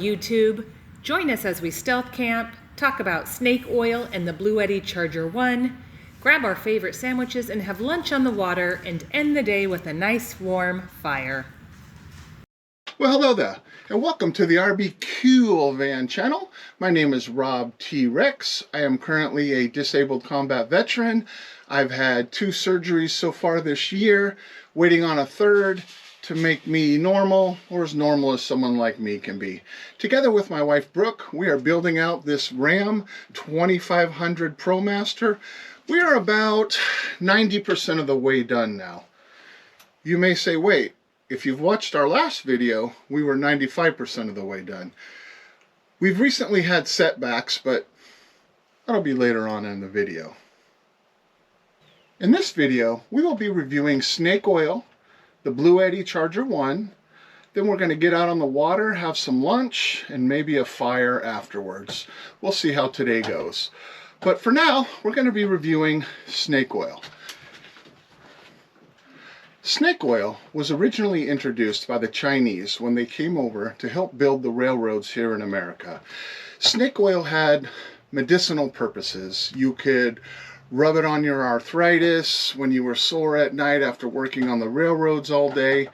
YouTube. Join us as we stealth camp, talk about snake oil and the BLUETTI CHARGER 1, grab our favorite sandwiches and have lunch on the water, and end the day with a nice warm fire. Well, hello there, and welcome to the RB KEWL Van channel. My name is Rob T. Rex. I am currently a disabled combat veteran. I've had 2 surgeries so far this year, waiting on a third to make me normal, or as normal as someone like me can be. Together with my wife Brooke, we are building out this Ram 2500 ProMaster. We are about 90% of the way done now. You may say, wait, if you've watched our last video, we were 95% of the way done. We've recently had setbacks, but that'll be later on in the video. In this video, we will be reviewing snake oil, the BLUETTI CHARGER 1, then we're going to get out on the water, have some lunch, and maybe a fire afterwards. We'll see how today goes. But for now, we're going to be reviewing snake oil. Snake oil was originally introduced by the Chinese when they came over to help build the railroads here in America. Snake oil had medicinal purposes. You could rub it on your arthritis when you were sore at night after working on the railroads all day.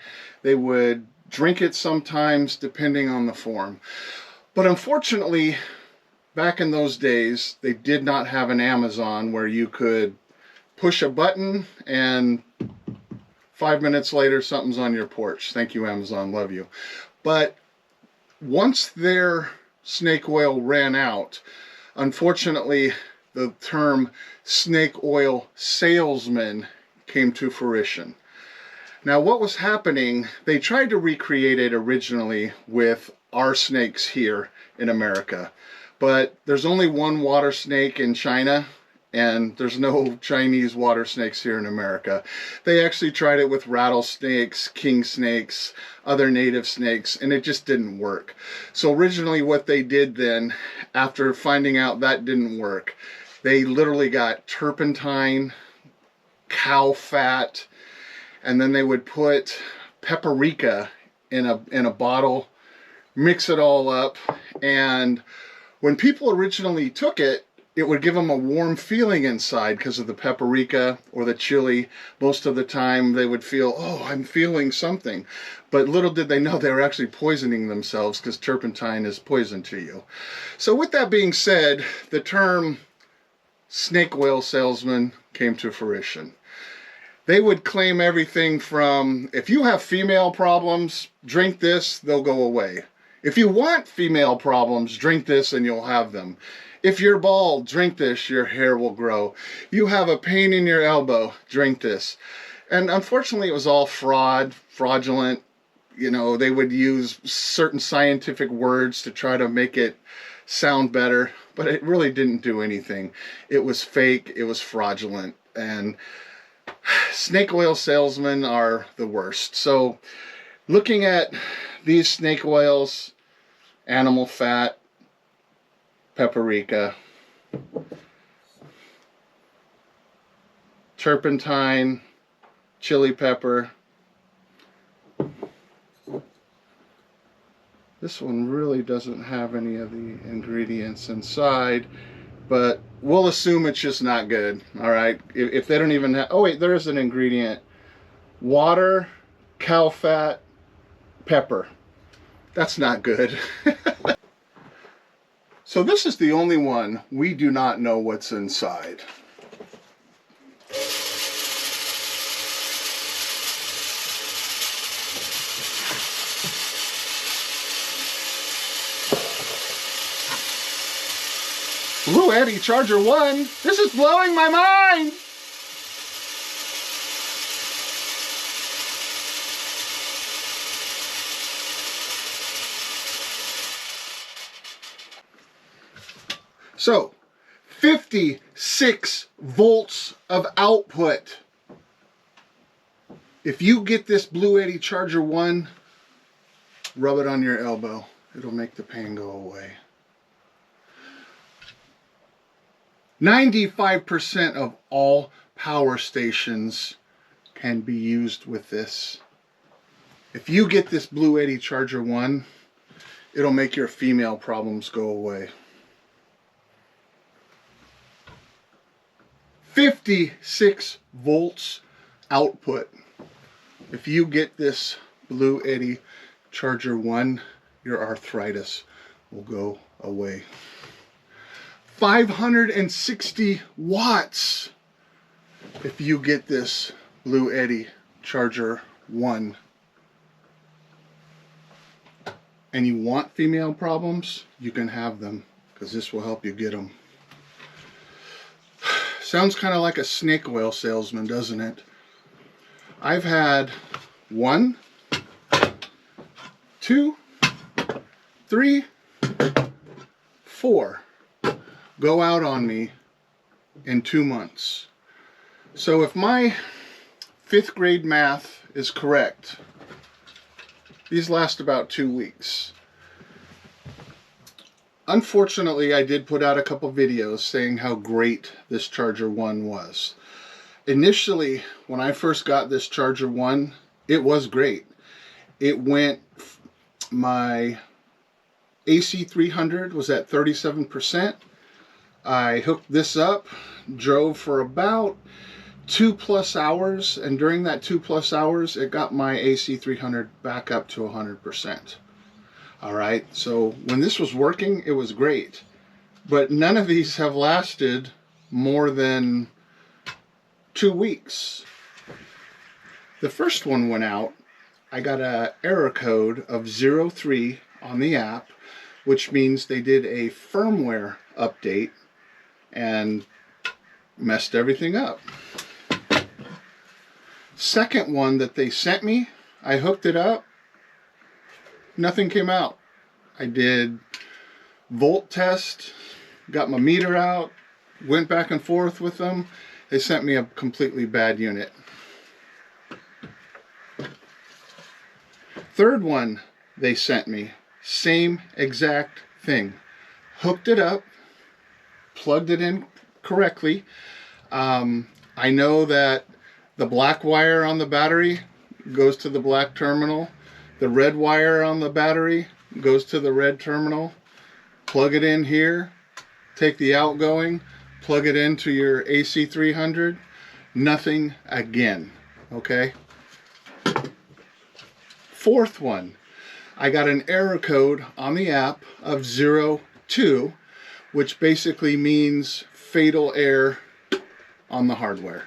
They would drink it sometimes depending on the form. But unfortunately, back in those days, they did not have an Amazon where you could push a button and 5 minutes later something's on your porch. Thank you, Amazon, love you. But once their snake oil ran out, unfortunately, the term snake oil salesman came to fruition. Now, what was happening, they tried to recreate it originally with our snakes here in America, but there's only one water snake in China, and there's no Chinese water snakes here in America. They actually tried it with rattlesnakes, king snakes, other native snakes, and it just didn't work. So originally what they did then, after finding out that didn't work, they literally got turpentine, cow fat, and then they would put paprika in a bottle, mix it all up, and when people originally took it, it would give them a warm feeling inside because of the paprika or the chili. Most of the time they would feel, oh, I'm feeling something. But little did they know they were actually poisoning themselves, because turpentine is poison to you. So with that being said, the term snake oil salesman came to fruition. They would claim everything from, if you have female problems, drink this, they'll go away. If you want female problems, drink this and you'll have them. If you're bald, drink this, your hair will grow. You have a pain in your elbow, drink this. And unfortunately, it was all fraudulent. You know, they would use certain scientific words to try to make it sound better, but it really didn't do anything. It was fake, it was fraudulent, and snake oil salesmen are the worst. So looking at these snake oils, animal fat, paprika, turpentine, chili pepper. This one really doesn't have any of the ingredients inside, but we'll assume it's just not good. All right, if they don't even have, oh wait, there is an ingredient: water, cow fat, pepper. That's not good. So this is the only one we do not know what's inside. BLUETTI CHARGER 1, this is blowing my mind! So, 56 volts of output. If you get this BLUETTI CHARGER 1, rub it on your elbow. It'll make the pain go away. 95% of all power stations can be used with this. If you get this BLUETTI CHARGER 1, it'll make your female problems go away. 56 volts output. If you get this BLUETTI Charger 1, your arthritis will go away. 560 watts. If you get this BLUETTI Charger 1 and you want female problems, you can have them, because this will help you get them. Sounds kind of like a snake oil salesman, doesn't it? I've had 1, 2, 3, 4 go out on me in 2 months. So if my 5th grade math is correct, these last about 2 weeks. Unfortunately, I did put out a couple videos saying how great this Charger 1 was. Initially, when I first got this Charger 1, it was great. It went, my AC 300 was at 37%. I hooked this up, drove for about 2+ hours, and during that 2+ hours, it got my AC 300 back up to 100%. Alright, so when this was working, it was great. But none of these have lasted more than 2 weeks. The first one went out. I got an error code of 03 on the app, which means they did a firmware update and messed everything up. Second one that they sent me, I hooked it up, nothing came out. I did volt test, got my meter out, went back and forth with them. They sent me a completely bad unit. Third one they sent me, same exact thing. Hooked it up, plugged it in correctly. I know that the black wire on the battery goes to the black terminal. The red wire on the battery goes to the red terminal. Plug it in here, take the outgoing, plug it into your AC 300. Nothing again, okay? Fourth one, I got an error code on the app of 02, which basically means fatal error on the hardware.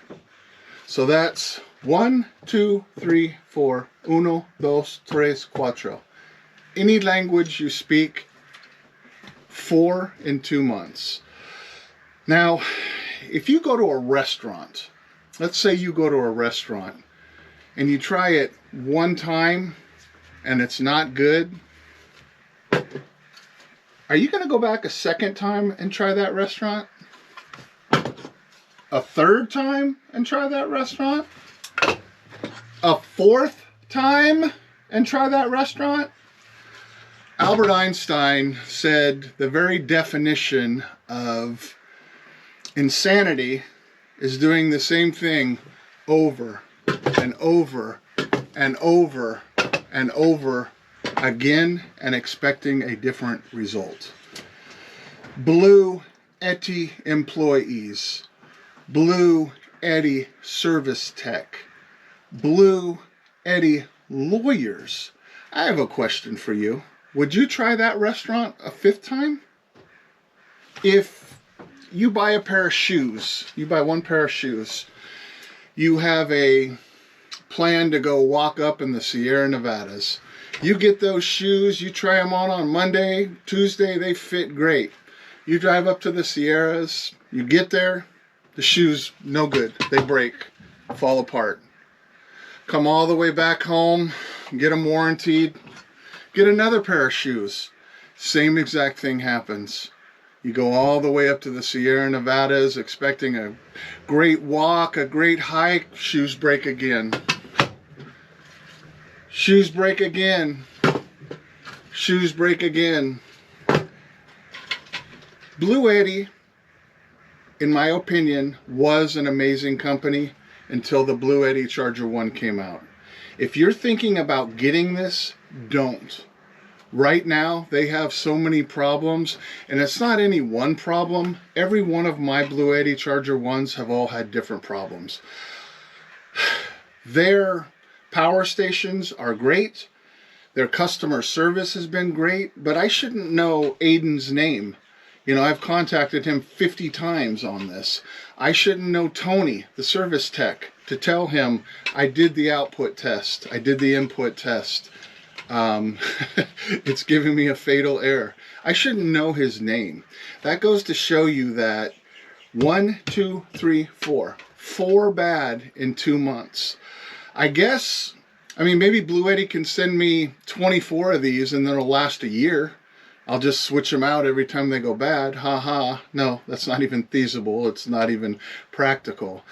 So that's 1, 2, 3, 4, 1, 2, 3, 4. Any language you speak, 4 in 2 months. Now, if you go to a restaurant, let's say you go to a restaurant and you try it one time and it's not good, are you going to go back a second time and try that restaurant? A third time and try that restaurant? A fourth time and try that restaurant? Albert Einstein said the very definition of insanity is doing the same thing over and over and over and over again and expecting a different result. BLUETTI employees, BLUETTI service tech, BLUETTI lawyers. I have a question for you. Would you try that restaurant a 5th time? If you buy a pair of shoes, you buy one pair of shoes, you have a plan to go walk up in the Sierra Nevadas. You get those shoes, you try them on Monday, Tuesday, they fit great. You drive up to the Sierras, you get there, the shoes no good, they break, fall apart. Come all the way back home, get them warrantied, get another pair of shoes. Same exact thing happens. You go all the way up to the Sierra Nevadas expecting a great walk, a great hike, shoes break again. Shoes break again. Shoes break again. BLUETTI, in my opinion, was an amazing company until the BLUETTI Charger 1 came out. If you're thinking about getting this, don't. Right now, they have so many problems, and it's not any one problem. Every one of my BLUETTI Charger 1s have all had different problems. Their power stations are great. Their customer service has been great, but I shouldn't know Aiden's name. You know, I've contacted him 50 times on this. I shouldn't know Tony, the service tech, to tell him I did the output test. I did the input test. It's giving me a fatal error. I shouldn't know his name. That goes to show you that 1, 2, 3, 4. 4 bad in 2 months. I guess, I mean, maybe BLUETTI can send me 24 of these and then it'll last a year. I'll just switch them out every time they go bad. Ha ha. No, that's not even feasible. It's not even practical.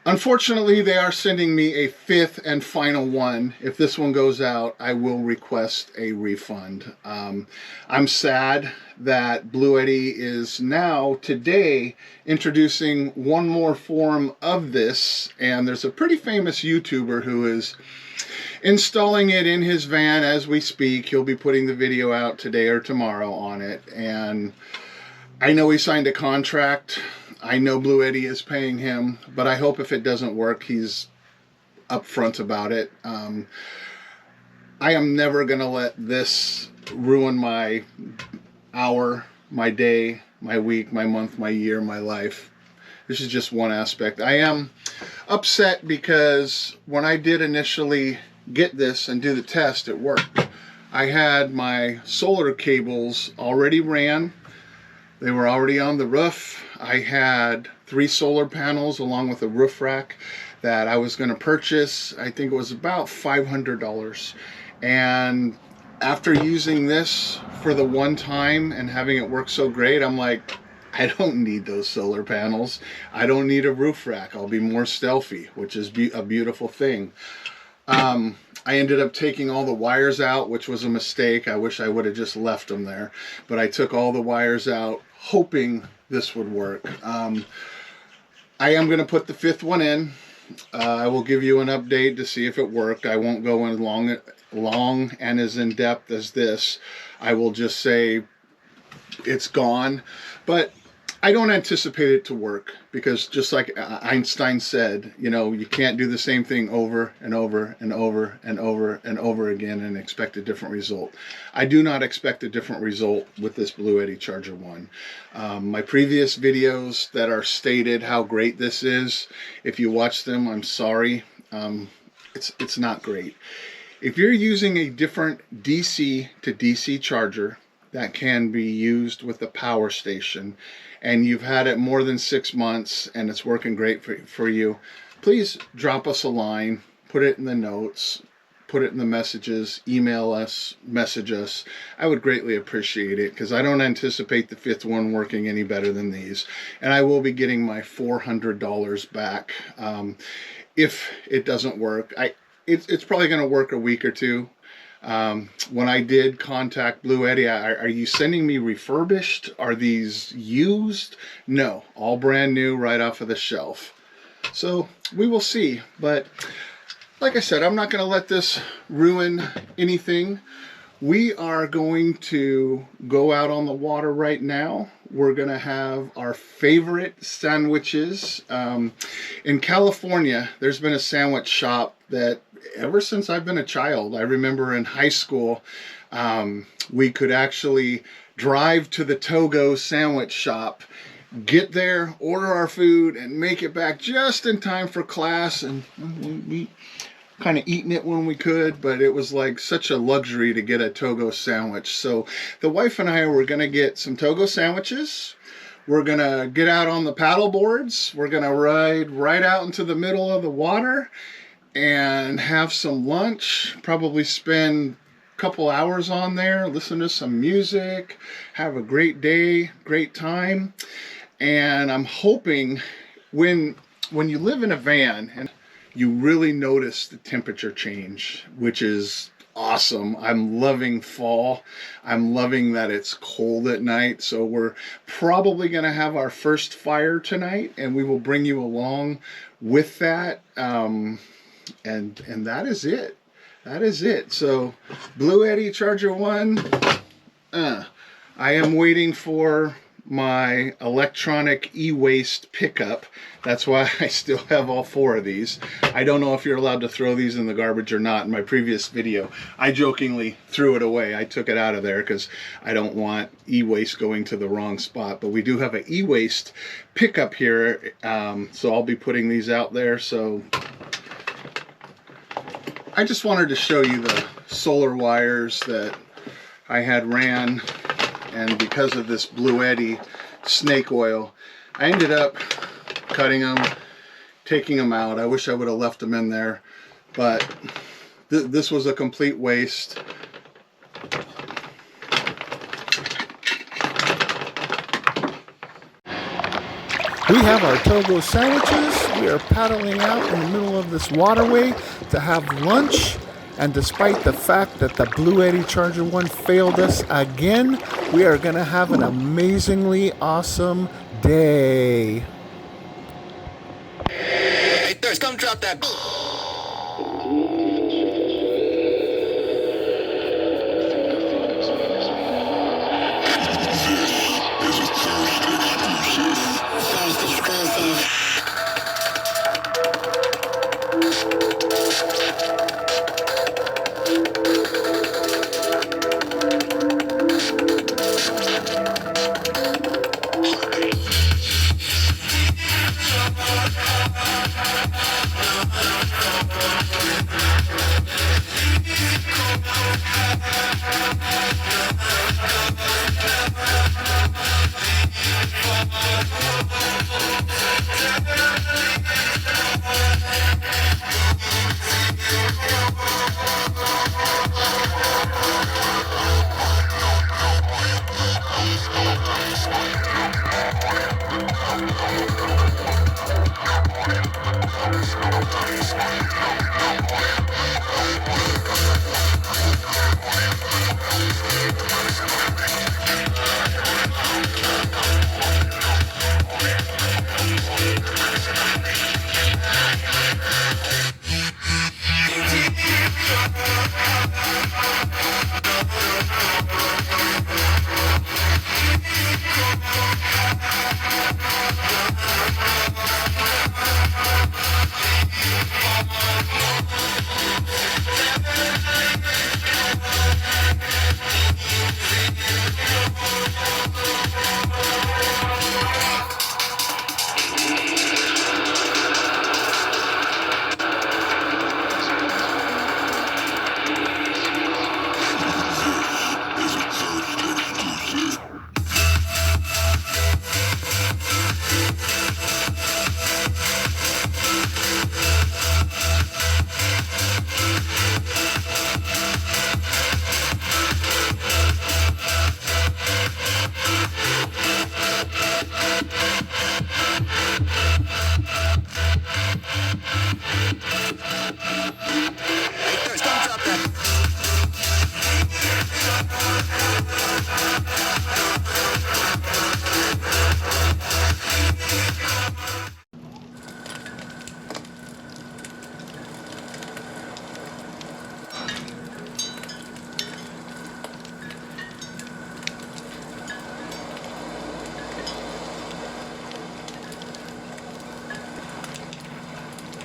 Unfortunately, they are sending me a 5th and final one. If this one goes out, I will request a refund. I'm sad that BLUETTI is now, today, introducing one more form of this. And there's a pretty famous YouTuber who is installing it in his van as we speak. He'll be putting the video out today or tomorrow on it. And I know he signed a contract. I know BLUETTI is paying him, but I hope if it doesn't work, he's upfront about it. I am never going to let this ruin my hour, my day, my week, my month, my year, my life. This is just one aspect. I am upset because when I did initially get this and do the test, it worked. I had my solar cables already ran. They were already on the roof. I had 3 solar panels along with a roof rack that I was going to purchase. I think it was about $500. And after using this for the one time and having it work so great, I'm like, I don't need those solar panels. I don't need a roof rack. I'll be more stealthy, which is a beautiful thing. I ended up taking all the wires out, which was a mistake. I wish I would have just left them there. But I took all the wires out, hoping this would work. I am going to put the 5th one in. I will give you an update to see if it worked. I won't go in long and as in-depth as this. I will just say it's gone. But I don't anticipate it to work because just like Einstein said, you know, you can't do the same thing over and over and over and over and over again and expect a different result. I do not expect a different result with this BLUETTI Charger 1. My previous videos that are stated how great this is, if you watch them, I'm sorry. It's not great. If you're using a different DC to DC charger that can be used with the power station, and you've had it more than 6 months and it's working great for you, please drop us a line, put it in the notes, put it in the messages, email us, message us. I would greatly appreciate it because I don't anticipate the 5th one working any better than these. And I will be getting my $400 back if it doesn't work. It's probably going to work a week or two. When I did contact BLUETTI, are you sending me refurbished? Are these used? No, all brand new right off of the shelf. So we will see. But like I said, I'm not going to let this ruin anything. We are going to go out on the water right now. We're going to have our favorite sandwiches. In California, there's been a sandwich shop that ever since I've been a child, I remember in high school, we could actually drive to the Togo sandwich shop, get there, order our food, and make it back just in time for class. And we kind of eating it when we could, but it was like such a luxury to get a Togo sandwich. So the wife and I were going to get some Togo sandwiches. We're going to get out on the paddle boards. We're going to ride right out into the middle of the water and have some lunch, probably spend a couple hours on there, listen to some music, have a great day, great time. And I'm hoping when you live in a van and you really notice the temperature change, which is awesome. I'm loving fall. I'm loving that it's cold at night. So we're probably going to have our first fire tonight, and we will bring you along with that. And that is it. that is it. So BLUETTI Charger 1. I am waiting for my electronic e-waste pickup. That's why I still have all 4 of these. I don't know if you're allowed to throw these in the garbage or not. In my previous video, I jokingly threw it away. I took it out of there because I don't want e-waste going to the wrong spot. But we do have an e-waste pickup here, so I'll be putting these out there. So I just wanted to show you the solar wires that I had ran, and because of this BLUETTI snake oil, I ended up cutting them, taking them out. I wish I would have left them in there, but this was a complete waste. We have our Togo sandwiches. We are paddling out in the middle of this waterway to have lunch. And despite the fact that the BLUETTI Charger 1 failed us again, we are going to have an amazingly awesome day. Hey, Thirst, come drop that.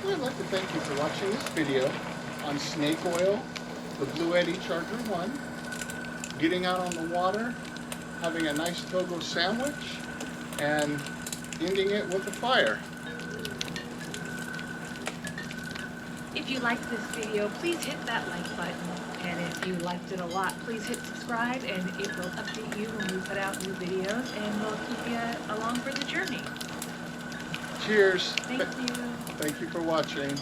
I'd like to thank you for watching this video on snake oil, the BLUETTI Charger 1, getting out on the water, having a nice Togo sandwich, and ending it with a fire. If you liked this video, please hit that like button. And if you liked it a lot, please hit subscribe, and it will update you when we put out new videos, and we'll keep you along for the journey. Cheers. Thank you. Thank you for watching.